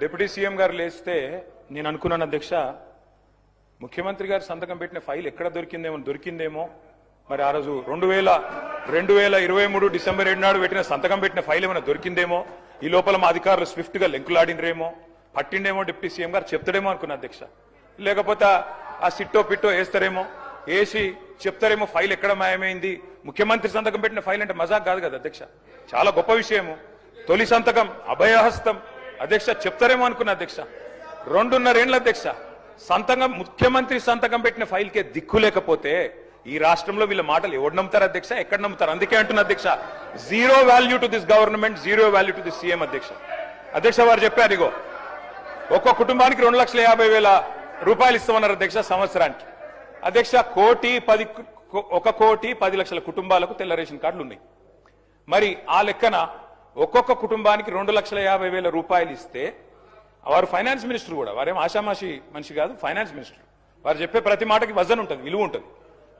Deputy CM గారు లేస్తే నేను అనుకున్నాను అధ్యక్ష, ముఖ్యమంత్రి గారు సంతకం పెట్టిన ఫైల్ ఎక్కడ దొరికిందేమో మరి ఆ రోజు 2023 డిసెంబర్ 7 నాడు సంతకం పెట్టిన ఫైల్ ఏమైనా దొరికిందేమో, ఈ లోపల మా అధికారులు స్విఫ్ట్ గా లెంకులాడినరేమో, పట్టిండేమో డిప్యూటీ సీఎం గారు చెప్తాడేమో అనుకున్నా అధ్యక్ష. లేకపోతే ఆ సిట్టో పిట్టో వేస్తారేమో, వేసి చెప్తారేమో ఫైల్ ఎక్కడ మాయమైంది. ముఖ్యమంత్రి సంతకం పెట్టిన ఫైల్ అంటే మజాక్ కాదు కదా అధ్యక్ష, చాలా గొప్ప విషయము. తొలి సంతకం అభయహస్తం అధ్యక్ష, చెప్తారేమో అనుకున్నా అధ్యక్ష. 2.5 ఏళ్ల అధ్యక్ష సంతకం, ముఖ్యమంత్రి సంతకం పెట్టిన ఫైల్కే దిక్కు లేకపోతే ఈ రాష్ట్రంలో వీళ్ళ మాటలు ఎవరు నమ్ముతారు అధ్యక్ష, ఎక్కడ నమ్ముతారు? అందుకే అంటున్నా అధ్యక్ష, zero value to this government, zero value to this CM అధ్యక్ష. అధ్యక్ష వారు చెప్పారు, ఇగో ఒక్కో కుటుంబానికి 2,50,000 రూపాయలు ఇస్తామన్నారు అధ్యక్ష సంవత్సరానికి. అధ్యక్ష 1,10,00,000 కుటుంబాలకు తెల్ల రేషన్ కార్డులు ఉన్నాయి. మరి ఆ లెక్కన ఒక్కొక్క కుటుంబానికి 2,50,000 రూపాయలు ఇస్తే, వారు ఫైనాన్స్ మినిస్టర్ కూడా, వారేం ఆషామాషి మనిషి కాదు, ఫైనాన్స్ మినిస్టర్. వారు చెప్పే ప్రతి మాటకి వజన్ ఉంటుంది, విలువ ఉంటుంది.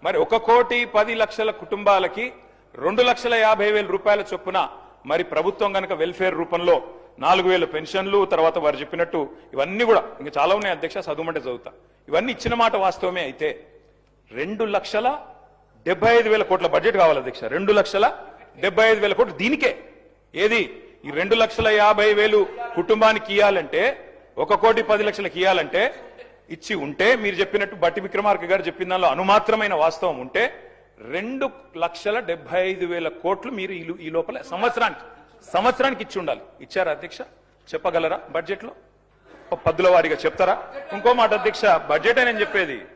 మరి 1,10,00,000 కుటుంబాలకి 2,50,000 రూపాయల చొప్పున మరి ప్రభుత్వం గనక వెల్ఫేర్ రూపంలో 4,000 పెన్షన్లు, తర్వాత వారు చెప్పినట్టు ఇవన్నీ కూడా ఇంకా చాలా ఉన్నాయి అధ్యక్ష, చదువుమంటే చదువుతా. ఇవన్నీ ఇచ్చిన మాట వాస్తవమే అయితే 2,75,000 కోట్ల బడ్జెట్ కావాలి అధ్యక్ష. 2,75,000 కోట్లు దీనికే. ఏది ఈ 2,50,000 కుటుంబానికి ఇవ్వాలంటే, 1,10,00,000 ఇవ్వాలంటే ఇచ్చి ఉంటే, మీరు చెప్పినట్టు బట్టి విక్రమార్క గారు చెప్పిన దానిలో అనుమాత్రమైన వాస్తవం ఉంటే 2,75,000 కోట్లు మీరు ఈ లోపల సంవత్సరానికి ఇచ్చి ఉండాలి. ఇచ్చారా అధ్యక్ష? చెప్పగలరా? బడ్జెట్ లో పద్దుల వారీగా చెప్తారా? ఇంకో మాట అధ్యక్ష, బడ్జెట్ అని చెప్పేది